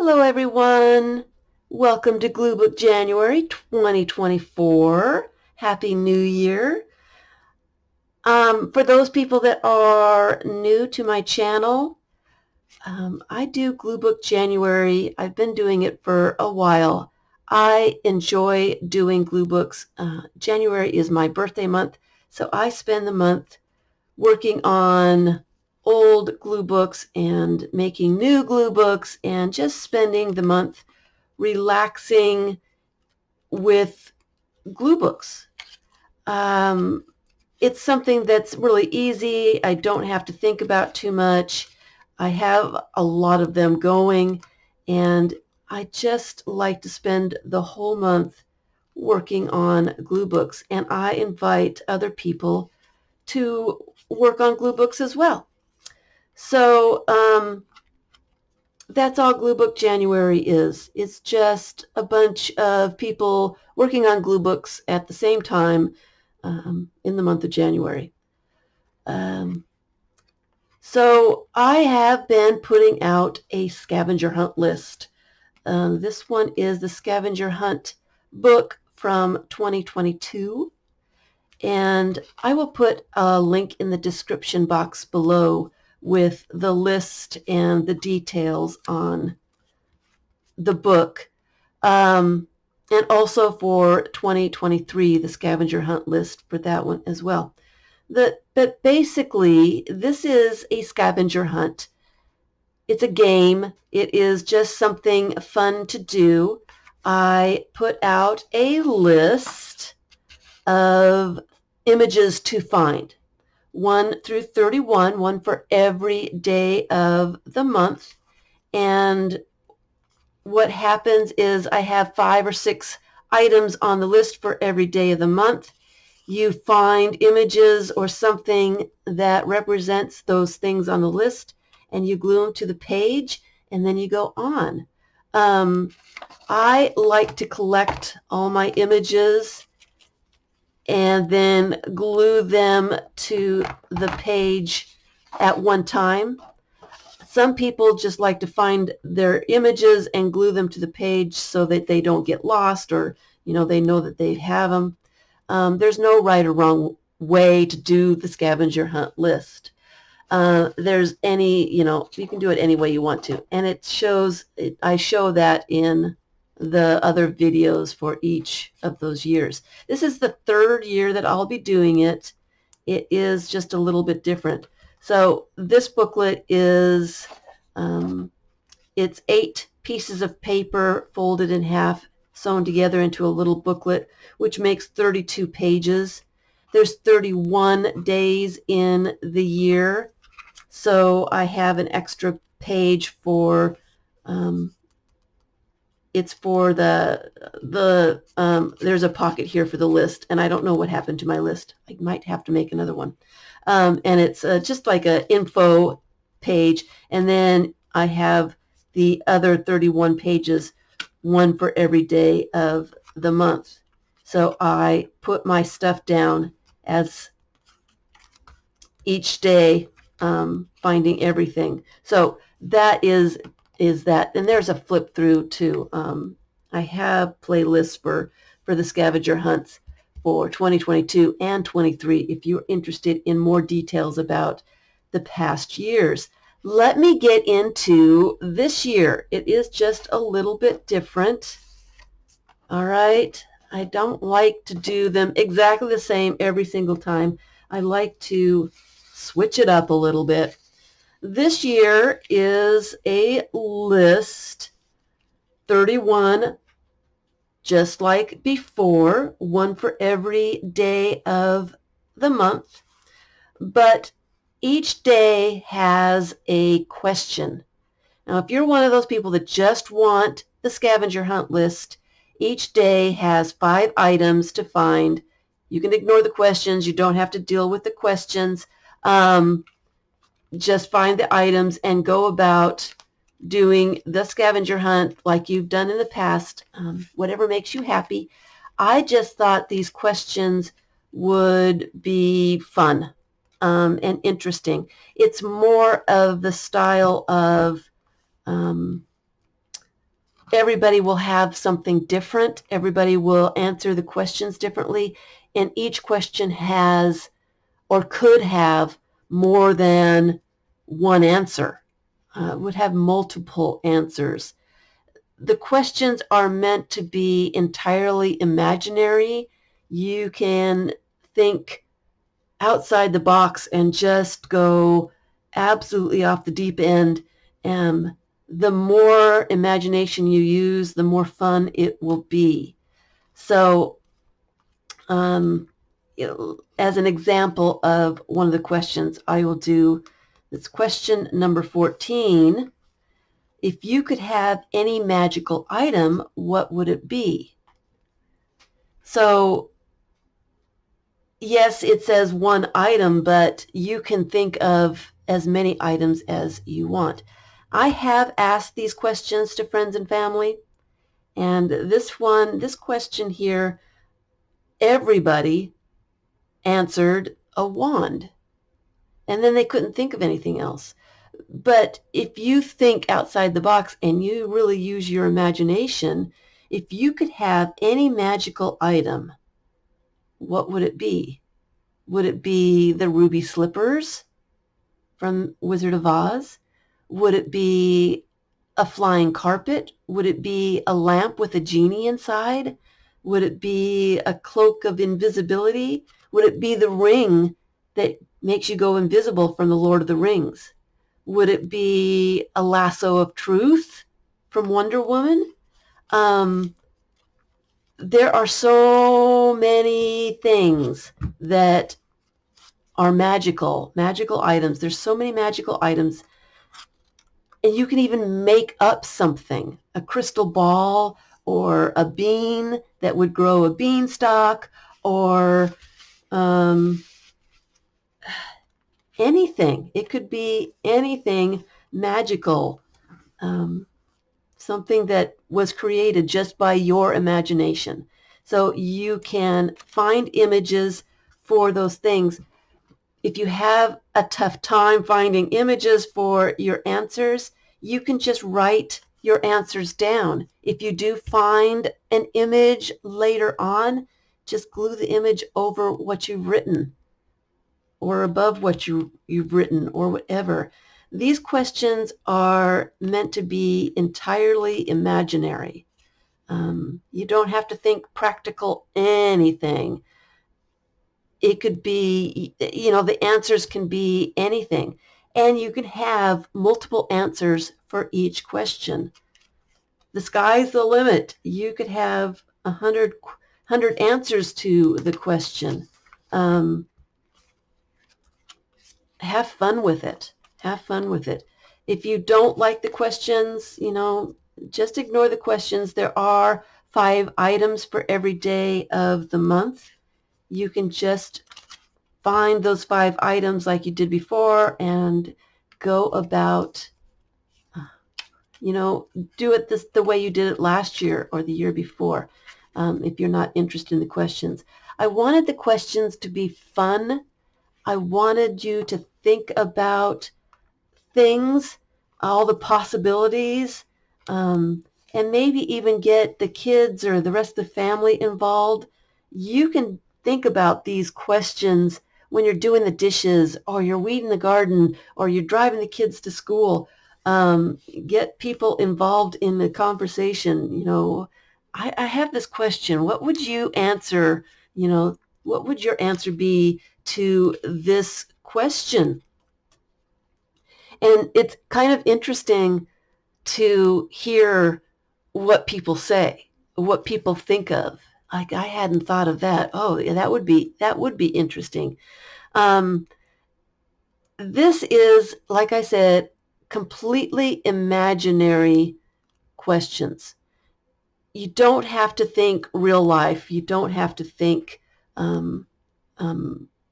Hello everyone. Welcome to Gluebook January 2024. Happy New Year. For those people that are new to my channel, I do Gluebook January. I've been doing it for a while. I enjoy doing glue books. January is my birthday month, so I spend the month working on old glue books and making new glue books and just spending the month relaxing with glue books. It's something that's really easy. I don't have to think about too much. I have a lot of them going, and I just like to spend the whole month working on glue books, and I invite other people to work on glue books as well. So that's all Gluebook January is. It's just a bunch of people working on glue books at the same time in the month of January. So I have been putting out a scavenger hunt list. This one is the scavenger hunt book from 2022. And I will put a link in the description box below with the list and the details on the book. And also for 2023, the scavenger hunt list for that one as well. But basically, this is a scavenger hunt. It's a game. It is just something fun to do. I put out a list of images to find, 1 through 31, one for every day of the month. And what happens is I have 5 or 6 items on the list for every day of the month. You find images or something that represents those things on the list, and you glue them to the page, and then you go on. I like to collect all my images and then glue them to the page at one time. Some people just like to find their images and glue them to the page so that they don't get lost, or they know that they have them. There's no right or wrong way to do the scavenger hunt list. There's you can do it any way you want to, and I show that in the other videos for each of those years. This is the 3rd year that I'll be doing it. It is just a little bit different. So this booklet is, it's 8 pieces of paper folded in half, sewn together into a little booklet, which makes 32 pages. There's 31 days in the year, so I have an extra page for, it's for there's a pocket here for the list, and I don't know what happened to my list. I might have to make another one. And it's just like an info page, and then I have the other 31 pages, one for every day of the month. So I put my stuff down as each day, finding everything. So that is that. And there's a flip through too. I have playlists for the scavenger hunts for 2022 and 23 if you're interested in more details about the past years. Let me get into this year. It is just a little bit different. All right. I don't like to do them exactly the same every single time. I like to switch it up a little bit. This year is a list, 31, just like before, one for every day of the month. But each day has a question. Now, if you're one of those people that just want the scavenger hunt list, each day has 5 items to find. You can ignore the questions. You don't have to deal with the questions. Just find the items and go about doing the scavenger hunt like you've done in the past, whatever makes you happy. I just thought these questions would be fun and interesting. It's more of the style of everybody will have something different. Everybody will answer the questions differently, and each question has or could have more than one answer, would have multiple answers. The questions are meant to be entirely imaginary. You can think outside the box and just go absolutely off the deep end. And the more imagination you use, the more fun it will be. So, as an example of one of the questions, I will do this question number 14. If you could have any magical item, what would it be? So, yes, it says one item, but you can think of as many items as you want. I have asked these questions to friends and family, and this question here, everybody answered a wand, and then they couldn't think of anything else. But if you think outside the box and you really use your imagination, if you could have any magical item, what would it be? Would it be the ruby slippers from Wizard of Oz? Would it be a flying carpet? Would it be a lamp with a genie inside? Would it be a cloak of invisibility? Would it be the ring that makes you go invisible from the Lord of the Rings? Would it be a lasso of truth from Wonder Woman? There are so many things that are magical items. There's so many magical items. And you can even make up something, a crystal ball or a bean that would grow a beanstalk, or anything. It could be anything magical, something that was created just by your imagination. So you can find images for those things. If you have a tough time finding images for your answers, you can just write your answers down. If you do find an image later on, just glue the image over what you've written or above what you've written or whatever. These questions are meant to be entirely imaginary. You don't have to think practical anything. It could be, the answers can be anything. And you can have multiple answers for each question. The sky's the limit. You could have 100 answers to the question. Have fun with it. Have fun with it. If you don't like the questions, just ignore the questions. There are 5 items for every day of the month. You can just find those 5 items like you did before and go about, do it the way you did it last year or the year before, if you're not interested in the questions. I wanted the questions to be fun. I wanted you to think about things, all the possibilities, and maybe even get the kids or the rest of the family involved. You can think about these questions when you're doing the dishes or you're weeding the garden or you're driving the kids to school. Get people involved in the conversation. I have this question. What would you answer? What would your answer be to this question? And it's kind of interesting to hear what people say, what people think of. Like, I hadn't thought of that. Oh, yeah, that would be interesting. This is, like I said, completely imaginary questions. You don't have to think real life. You don't have to think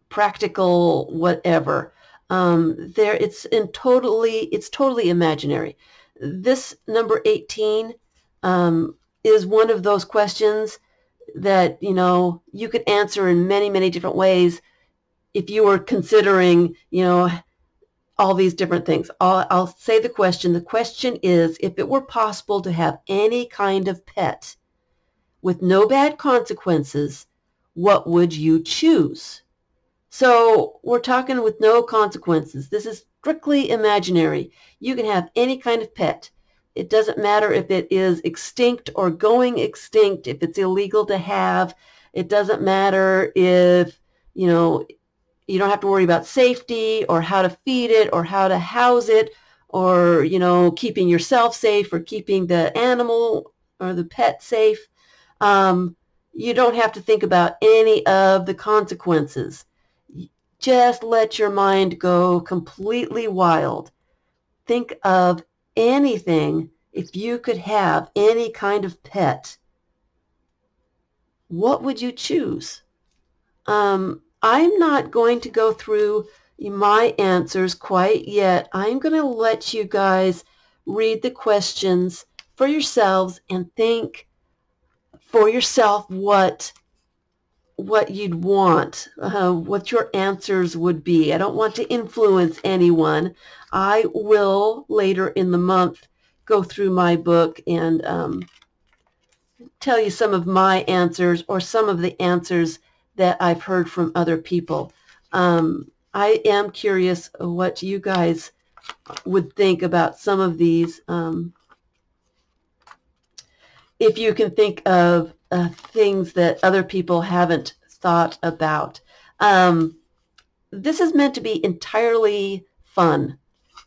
practical whatever. It's totally imaginary. This number 18 is one of those questions that you could answer in many different ways if you were considering all these different things. I'll say the question. The question is, if it were possible to have any kind of pet with no bad consequences, what would you choose? So we're talking with no consequences. This is strictly imaginary. You can have any kind of pet. It doesn't matter if it is extinct or going extinct, if it's illegal to have. It doesn't matter if, you don't have to worry about safety or how to feed it or how to house it or, keeping yourself safe or keeping the animal or the pet safe. You don't have to think about any of the consequences. Just let your mind go completely wild. Think of anything. If you could have any kind of pet, what would you choose? I'm not going to go through my answers quite yet. I'm going to let you guys read the questions for yourselves and think for yourself what you'd want, what your answers would be. I don't want to influence anyone. I will later in the month go through my book and tell you some of my answers or some of the answers that I've heard from other people. I am curious what you guys would think about some of these. If you can think of things that other people haven't thought about. This is meant to be entirely fun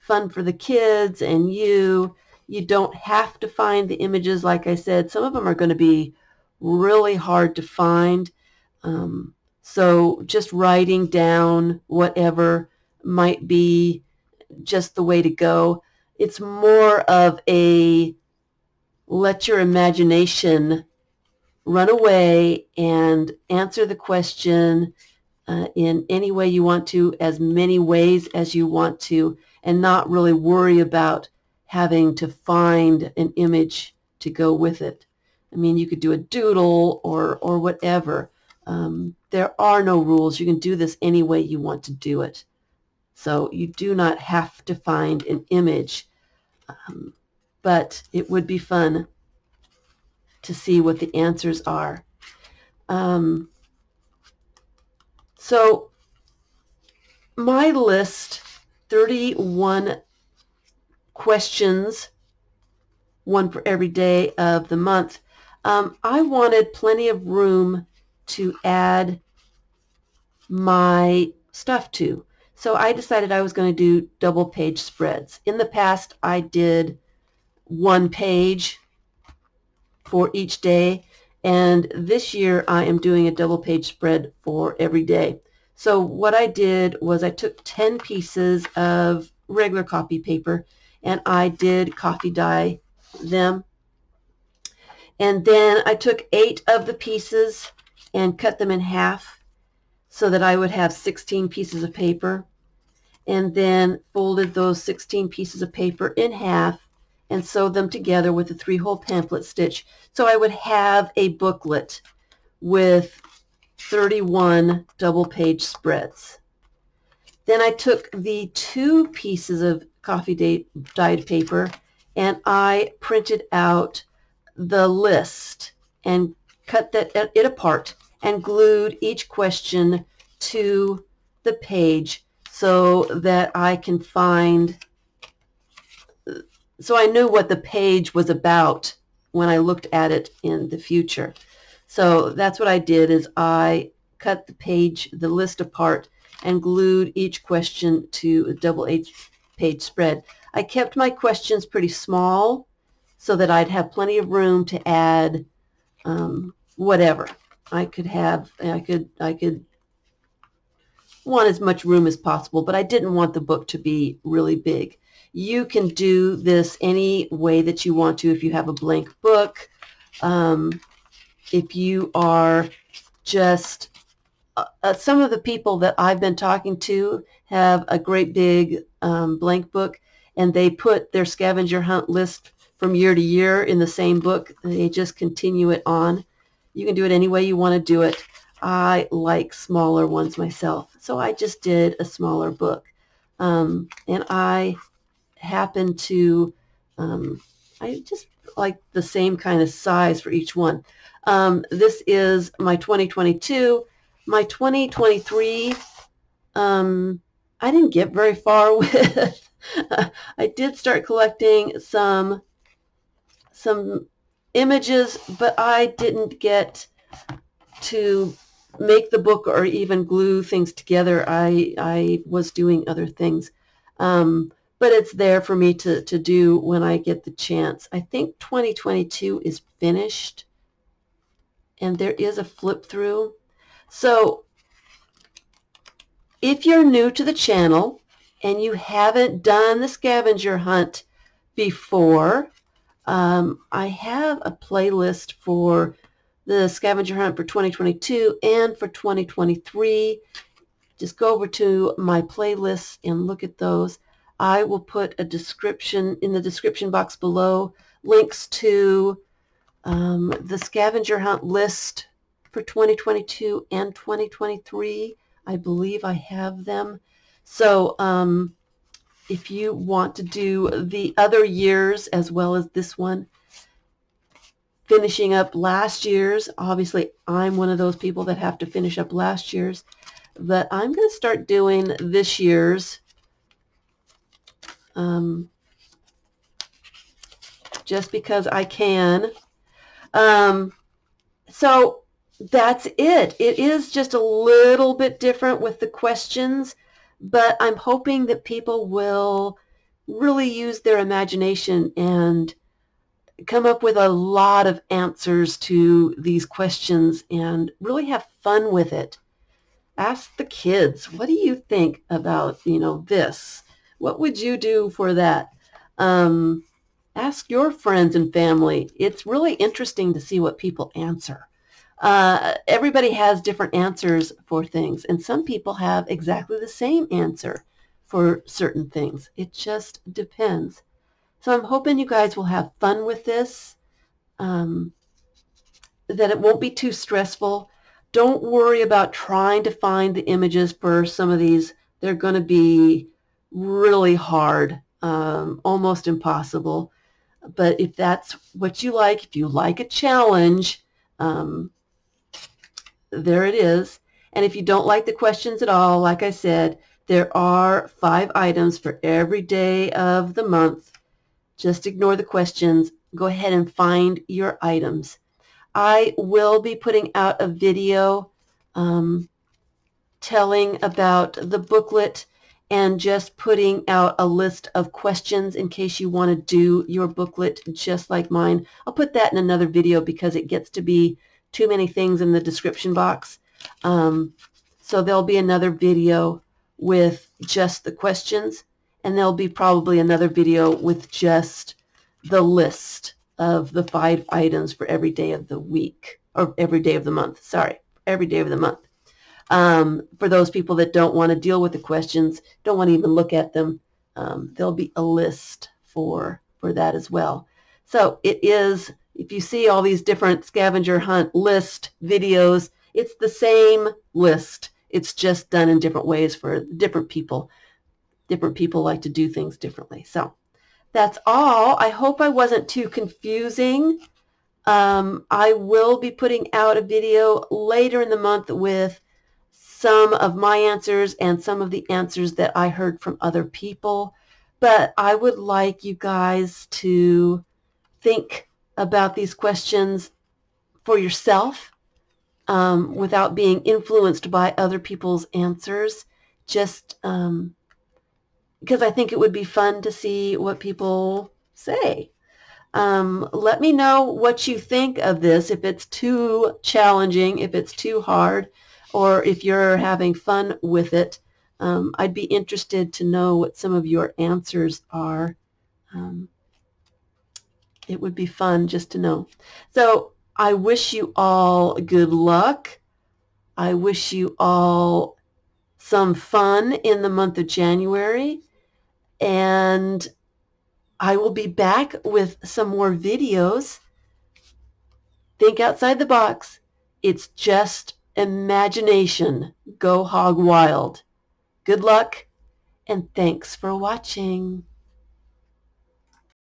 for the kids and you. You don't have to find the images. Like I said, some of them are going to be really hard to find. So just writing down whatever might be just the way to go. It's more of a let your imagination run away and answer the question in any way you want to, as many ways as you want to, and not really worry about having to find an image to go with it. I mean, you could do a doodle or whatever. There are no rules. You can do this any way you want to do it. So you do not have to find an image. But it would be fun to see what the answers are. So my list, 31 questions, one for every day of the month. I wanted plenty of room to add my stuff to. So I decided I was going to do double page spreads. In the past, I did one page for each day, and this year I am doing a double page spread for every day. So what I did was I took 10 pieces of regular copy paper and I did coffee dye them, and then I took 8 of the pieces and cut them in half so that I would have 16 pieces of paper, and then folded those 16 pieces of paper in half and sewed them together with a 3-hole pamphlet stitch. So I would have a booklet with 31 double page spreads. Then I took the 2 pieces of coffee dyed paper and I printed out the list and cut it apart and glued each question to the page so that I can find, so I knew what the page was about when I looked at it in the future. So that's what I did, is I cut the list apart and glued each question to a double page spread. I kept my questions pretty small so that I'd have plenty of room to add whatever. I could want as much room as possible, but I didn't want the book to be really big. You can do this any way that you want to if you have a blank book. If you are just, some of the people that I've been talking to have a great big blank book, and they put their scavenger hunt list from year to year in the same book. They just continue it on. You can do it any way you want to do it. I like smaller ones myself, so I just did a smaller book. And I happen to, I just like the same kind of size for each one. This is my 2022. My 2023, I didn't get very far with. I did start collecting some images, but I didn't get to make the book or even glue things together. I was doing other things. But it's there for me to do when I get the chance. I think 2022 is finished, and there is a flip through. So if you're new to the channel and you haven't done the scavenger hunt before, I have a playlist for the scavenger hunt for 2022 and for 2023. Just go over to my playlist and look at those. I will put a description in the description box below, links to the scavenger hunt list for 2022 and 2023. I believe I have them. So if you want to do the other years as well as this one, finishing up last year's, obviously I'm one of those people that have to finish up last year's, but I'm going to start doing this year's just because I can. So that's it. It is just a little bit different with the questions, but I'm hoping that people will really use their imagination and come up with a lot of answers to these questions and really have fun with it. Ask the kids, what do you think about, this? What would you do for that? Ask your friends and family. It's really interesting to see what people answer. Everybody has different answers for things, and some people have exactly the same answer for certain things. It just depends. So I'm hoping you guys will have fun with this, that it won't be too stressful. Don't worry about trying to find the images for some of these. They're going to be really hard, almost impossible. But if that's what you like, if you like a challenge, there it is. And if you don't like the questions at all, like I said, there are 5 items for every day of the month. Just ignore the questions. Go ahead and find your items. I will be putting out a video telling about the booklet and just putting out a list of questions in case you want to do your booklet just like mine. I'll put that in another video because it gets to be too many things in the description box. So there'll be another video with just the questions, and there'll be probably another video with just the list of the 5 items for every day of the week, or every day of the month. Sorry, every day of the month. For those people that don't want to deal with the questions, don't want to even look at them, there'll be a list for that as well. So it is, if you see all these different scavenger hunt list videos, it's the same list. It's just done in different ways for different people. Different people like to do things differently. So that's all. I hope I wasn't too confusing. I will be putting out a video later in the month with some of my answers and some of the answers that I heard from other people. But I would like you guys to think about these questions for yourself without being influenced by other people's answers. Just because I think it would be fun to see what people say. Let me know what you think of this, if it's too challenging, if it's too hard, or if you're having fun with it. I'd be interested to know what some of your answers are. It would be fun just to know. So I wish you all good luck. I wish you all some fun in the month of January. And I will be back with some more videos. Think outside the box. It's just imagination. Go hog wild. Good luck and thanks for watching.